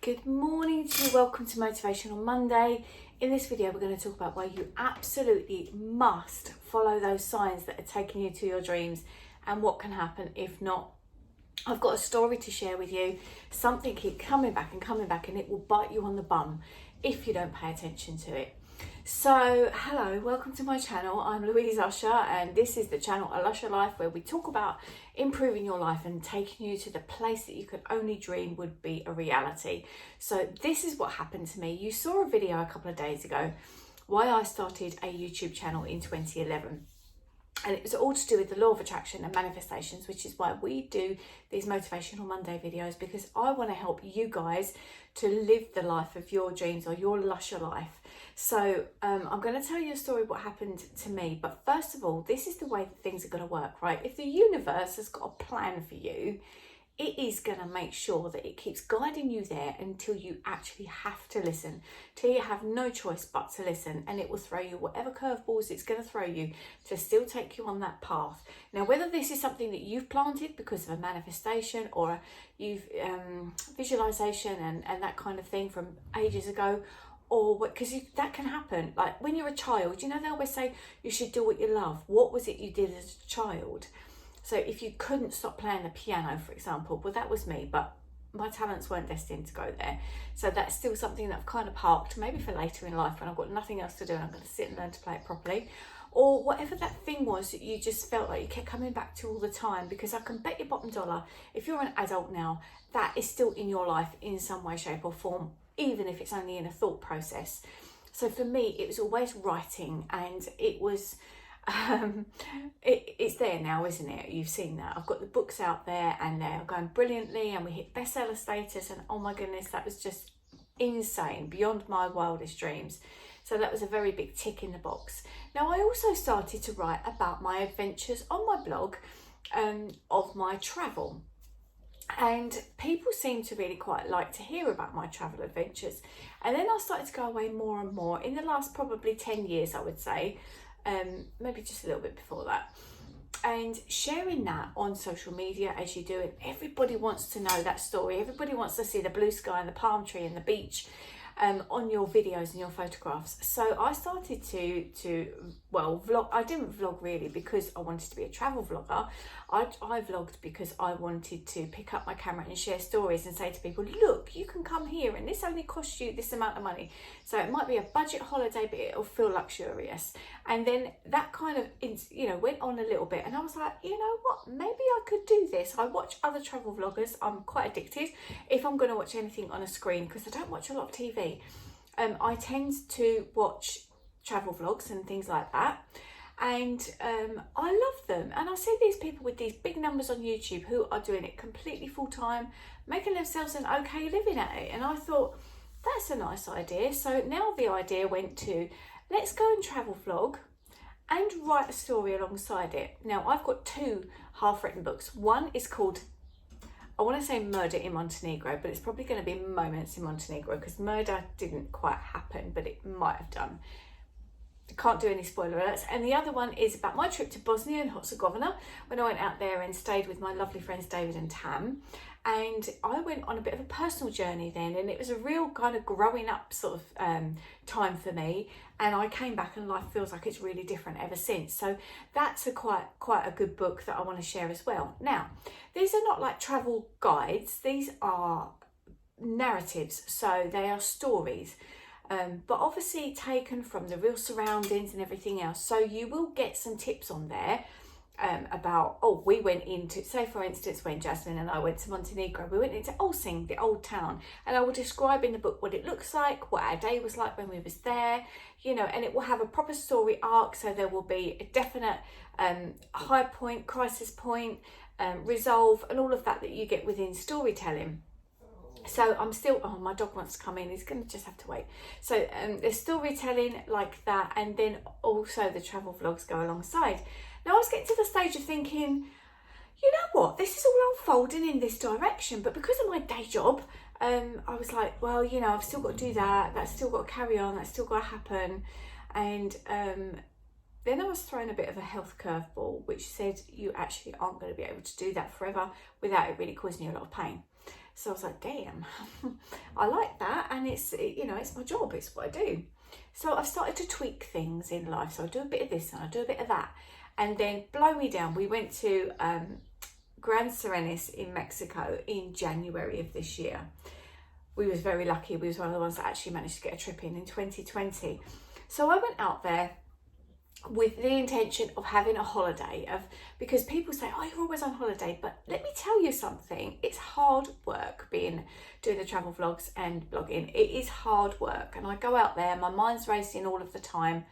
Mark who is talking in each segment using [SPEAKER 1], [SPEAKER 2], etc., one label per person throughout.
[SPEAKER 1] Good morning to you. Welcome to Motivational Monday. In this video, we're going to talk about why you absolutely must follow those signs that are taking you to your dreams and what can happen if not. I've got a story to share with you. Something keeps coming back and it will bite you on the bum if you don't pay attention to it. So hello, welcome to my channel. I'm Louise Usher and this is the channel A Lusher Life, where we talk about improving your life and taking you to the place that you could only dream would be a reality. So this is what happened to me. You saw a video a couple of days ago why I started a YouTube channel in 2011. And it was all to do with the law of attraction and manifestations, which is why we do these Motivational Monday videos, because I want to help you guys to live the life of your dreams or your lusher life. So I'm going to tell you a story what happened to me. But first of all, this is the way that things are going to work, right? If the universe has got a plan for you, it is going to make sure that it keeps guiding you there until you actually have to listen, till you have no choice but to listen, and it will throw you whatever curveballs it's going to throw you to still take you on that path. Now, whether this is something that you've planted because of a manifestation or you've visualization and that kind of thing from ages ago, or because that can happen. Like when you're a child, you know, they always say you should do what you love. What was it you did as a child? So if you couldn't stop playing the piano, for example, well, that was me, but my talents weren't destined to go there. So that's still something that I've kind of parked, maybe for later in life when I've got nothing else to do and I'm going to sit and learn to play it properly. Or whatever that thing was that you just felt like you kept coming back to all the time, because I can bet your bottom dollar, if you're an adult now, that is still in your life in some way, shape or form, even if it's only in a thought process. So for me, it was always writing, and it was... it's there now, isn't it? You've seen that. I've got the books out there and they're going brilliantly and we hit bestseller status, and oh my goodness, that was just insane, beyond my wildest dreams. So that was a very big tick in the box. Now, I also started to write about my adventures on my blog of my travel. And people seem to really quite like to hear about my travel adventures. And then I started to go away more and more in the last probably 10 years, I would say. Maybe just a little bit before that, and sharing that on social media as you do, and everybody wants to know that story. Everybody wants to see the blue sky and the palm tree and the beach on your videos and your photographs. So I started to vlog. I didn't vlog really because I wanted to be a travel vlogger. I vlogged because I wanted to pick up my camera and share stories and say to people, look, you can come here and this only costs you this amount of money. So it might be a budget holiday, but it'll feel luxurious. And then that kind of, went on a little bit, and I was like, you know what, maybe I could do this. I watch other travel vloggers. I'm quite addicted if I'm going to watch anything on a screen, because I don't watch a lot of TV. I tend to watch travel vlogs and things like that. And I love them. And I see these people with these big numbers on YouTube who are doing it completely full time, making themselves an okay living at it. And I thought, that's a nice idea. So now the idea went to, let's go and travel vlog and write a story alongside it. Now, I've got two half-written books. One is called, I want to say Murder in Montenegro, but it's probably going to be Moments in Montenegro, because murder didn't quite happen, but it might have done. Can't do any spoiler alerts. And the other one is about my trip to Bosnia and Herzegovina, when I went out there and stayed with my lovely friends David and Tam. And I went on a bit of a personal journey then, and it was a real kind of growing up sort of time for me. And I came back and life feels like it's really different ever since. So that's quite a good book that I want to share as well. Now, these are not like travel guides. These are narratives. So they are stories. But obviously taken from the real surroundings and everything else. So you will get some tips on there about, we went into, say for instance, when Jasmine and I went to Montenegro, we went into Olsztyn, the old town, and I will describe in the book what it looks like, what our day was like when we was there, and it will have a proper story arc. So there will be a definite high point, crisis point, resolve, and all of that you get within storytelling. So I'm still, my dog wants to come in, he's going to just have to wait. So there's storytelling like that, and then also the travel vlogs go alongside. Now I was getting to the stage of thinking, you know what, this is all unfolding in this direction, but because of my day job, I was like, well, I've still got to do that, that's still got to carry on, that's still got to happen. And then I was thrown a bit of a health curveball, which said you actually aren't going to be able to do that forever without it really causing you a lot of pain. So I was like, damn, I like that, and it's, you know, it's my job, it's what I do. So I've started to tweak things in life. So I do a bit of this and I do a bit of that, and then blow me down. We went to Gran Serenis in Mexico in January of this year. We was very lucky. We was one of the ones that actually managed to get a trip in 2020. So I went out there with the intention of having a holiday, because people say, oh, you're always on holiday, but let me tell you something, it's hard work doing the travel vlogs and blogging. It is hard work, and I go out there, my mind's racing all of the time.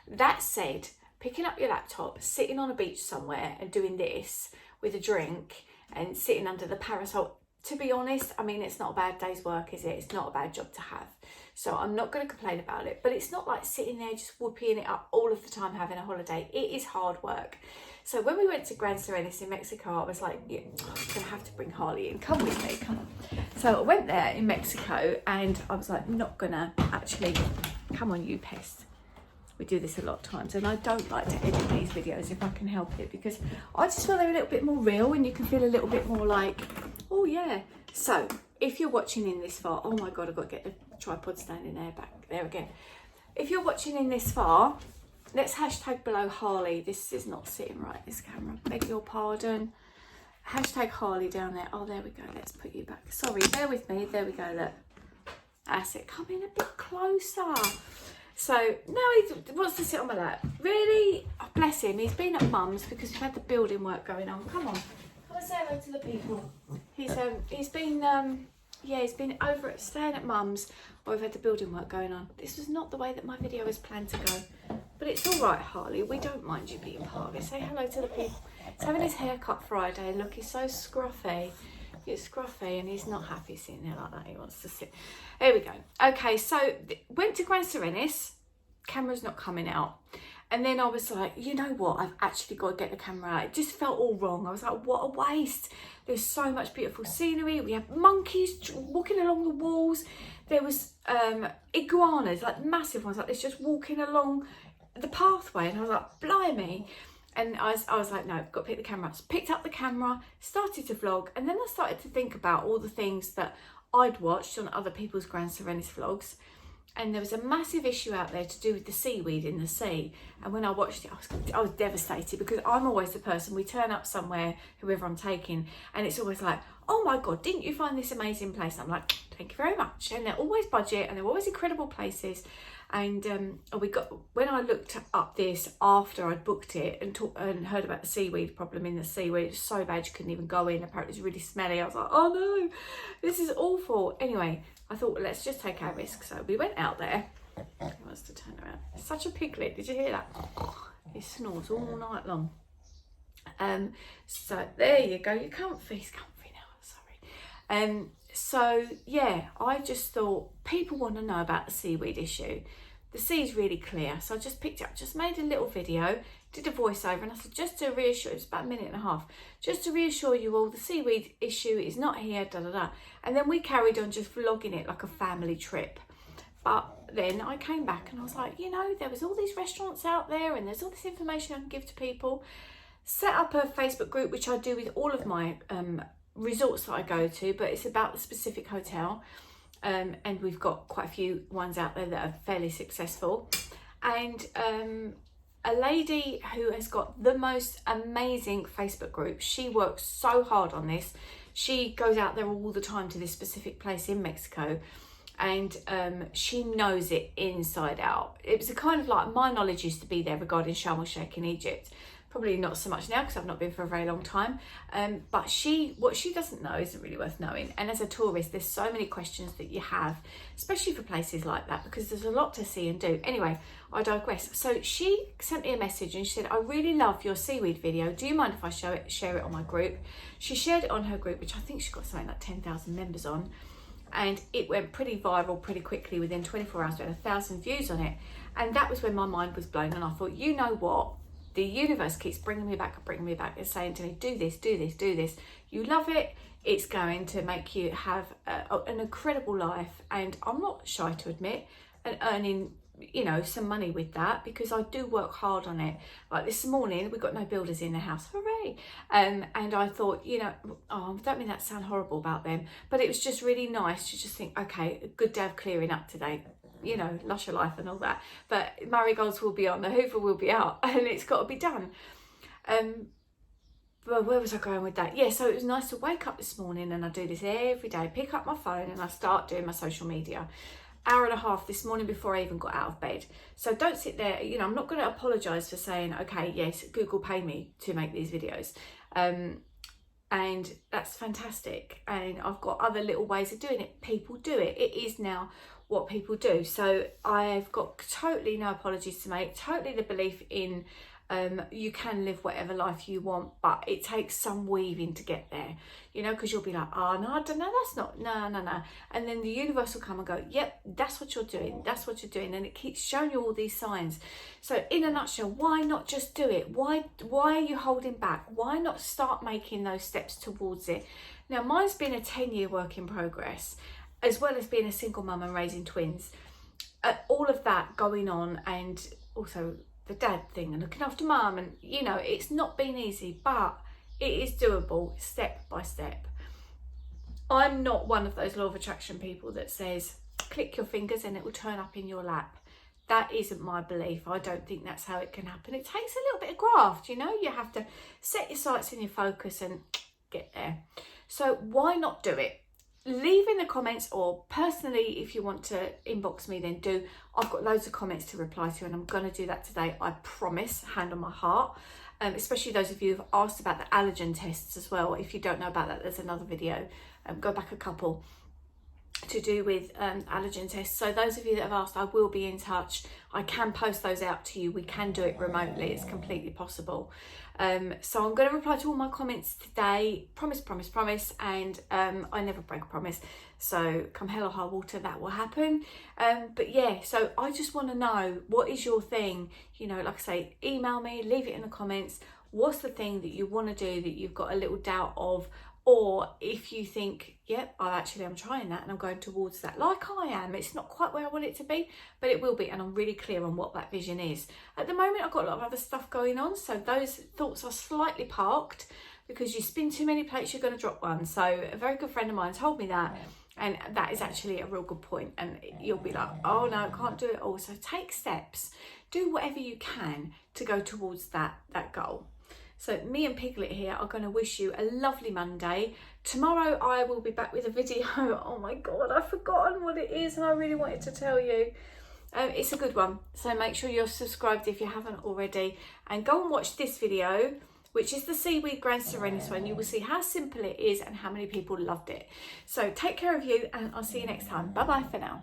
[SPEAKER 1] That said, picking up your laptop, sitting on a beach somewhere and doing this with a drink and sitting under the parasol, to be honest, I mean, it's not a bad day's work, is it? It's not a bad job to have. So I'm not going to complain about it, but it's not like sitting there just whooping it up all of the time having a holiday. It is hard work. So when we went to Gran Serenis in Mexico, I was like, yeah, I'm going to have to bring Harley in. Come with me, come on. So I went there in Mexico and I was like, I'm not going to actually, come on, you pest. We do this a lot of times, and I don't like to edit these videos if I can help it, because I just feel they're a little bit more real and you can feel a little bit more like, oh yeah. So if you're watching in this far, oh my God, I've got to get the tripod standing there, back there again. If you're watching in this far, let's hashtag below Harley. This is not sitting right, this camera, beg your pardon. Hashtag Harley down there. Oh, there we go. Let's put you back. Sorry, bear with me. There we go, look. That's it, come in a bit closer. So now he wants to sit on my lap. Really? Oh, bless him. He's been at mum's because we've had the building work going on. Come on. Come and say hello to the people. He's been over staying at mum's while we've had the building work going on. This was not the way that my video was planned to go. But it's all right, Harley. We don't mind you being part of it. Say hello to the people. He's having his haircut Friday. Look, he's so scruffy. He's scruffy and he's not happy sitting there like that. He wants to sit. There we go. Okay, so went to Gran Serenis. Camera's not coming out. And then I was like, you know what? I've actually got to get the camera out. It just felt all wrong. I was like, what a waste. There's so much beautiful scenery. We have monkeys walking along the walls. There was iguanas, like massive ones like this, just walking along the pathway. And I was like, blimey. And I was like, no, I've got to pick the camera up. So picked up the camera, started to vlog, and then I started to think about all the things that I'd watched on other people's Gran Serenis vlogs. And there was a massive issue out there to do with the seaweed in the sea. And when I watched it, I was devastated, because I'm always the person, we turn up somewhere, whoever I'm taking, and it's always like, oh my God, didn't you find this amazing place? And I'm like, thank you very much. And they're always budget and they're always incredible places. And when I looked up this after I'd booked it and heard about the seaweed problem in the sea, where it's so bad you couldn't even go in, apparently it's really smelly, I was like, oh no, this is awful. Anyway, I thought, well, let's just take our risk. So we went out there. He wants to turn around. It's such a piglet, did you hear that? He snores all night long. So there you go, you're comfy. He's comfy now, sorry. So yeah, I just thought people want to know about the seaweed issue. The sea's really clear, so I just picked it up, just made a little video, did a voiceover, and I said, just to reassure, it's about a minute and a half, just to reassure you all, the seaweed issue is not here, da da da. And then we carried on just vlogging it like a family trip. But then I came back and I was like, you know, there was all these restaurants out there and there's all this information I can give to people. Set up a Facebook group, which I do with all of my resorts that I go to, but it's about the specific hotel. And we've got quite a few ones out there that are fairly successful. And a lady who has got the most amazing Facebook group, she works so hard on this. She goes out there all the time to this specific place in Mexico, and she knows it inside out. It was a kind of like, my knowledge used to be there regarding Sharm el-Sheikh in Egypt. Probably not so much now because I've not been for a very long time. But what she doesn't know isn't really worth knowing. And as a tourist, there's so many questions that you have, especially for places like that, because there's a lot to see and do. Anyway, I digress. So she sent me a message and she said, I really love your seaweed video. Do you mind if I share it on my group? She shared it on her group, which I think she's got something like 10,000 members on. And it went pretty viral pretty quickly. Within 24 hours, we had 1,000 views on it. And that was when my mind was blown. And I thought, you know what? The universe keeps bringing me back and saying to me, do this, do this, do this. You love it. It's going to make you have an incredible life. And I'm not shy to admit, and earning you know, some money with that, because I do work hard on it. Like this morning, we got no builders in the house, hooray! And I thought, you know, I don't mean that to sound horrible about them, but it was just really nice to just think, okay, a good day of clearing up today. You know, lush of life and all that. But marigolds will be on, the Hoover will be out, and it's got to be done. Well, where was I going with that? Yeah, so it was nice to wake up this morning, and I do this every day, pick up my phone and I start doing my social media. Hour and a half this morning before I even got out of bed. So don't sit there, you know, I'm not going to apologise for saying, okay, yes, Google pay me to make these videos. And that's fantastic. And I've got other little ways of doing it. People do it. It is now what people do. So I've got totally no apologies to make, totally the belief in you can live whatever life you want, but it takes some weaving to get there, you know, because you'll be like, oh no, I don't know, that's not, no, and then the universe will come and go, yep, that's what you're doing, and it keeps showing you all these signs. So in a nutshell, why not just do it? Why are you holding back? Why not start making those steps towards it? Now mine's been a 10-year work in progress, as well as being a single mum and raising twins, all of that going on, and also the dad thing and looking after mum, and you know, it's not been easy, but it is doable step by step. I'm not one of those law of attraction people that says click your fingers and it will turn up in your lap. That isn't my belief. I don't think that's how it can happen. It takes a little bit of graft, you know, you have to set your sights and your focus and get there. So why not do it? Leave in the comments, or personally if you want to inbox me, then do. I've got loads of comments to reply to, and I'm going to do that today, I promise, hand on my heart. Especially those of you who've asked about the allergen tests as well. If you don't know about that, there's another video, go back a couple, to do with allergen tests. So those of you that have asked, I will be in touch. I can post those out to you. We can do it remotely, it's completely possible. So I'm going to reply to all my comments today, promise, and I never break a promise, so come hell or high water, that will happen. But yeah, so I just want to know, what is your thing? You know, like I say, email me, leave it in the comments. What's the thing that you want to do that you've got a little doubt of? Or if you think, yep, I'm trying that and I'm going towards that, like I am. It's not quite where I want it to be, but it will be, and I'm really clear on what that vision is. At the moment, I've got a lot of other stuff going on, so those thoughts are slightly parked, because you spin too many plates, you're going to drop one. So a very good friend of mine told me that, and that is actually a real good point. And you'll be like, oh no, I can't do it all. So take steps, do whatever you can to go towards that goal. So me and Piglet here are going to wish you a lovely Monday. Tomorrow I will be back with a video. Oh my God, I've forgotten what it is and I really wanted to tell you. It's a good one. So make sure you're subscribed if you haven't already. And go and watch this video, which is the Seaweed Grand Serenus one. You will see how simple it is and how many people loved it. So take care of you, and I'll see you next time. Bye bye for now.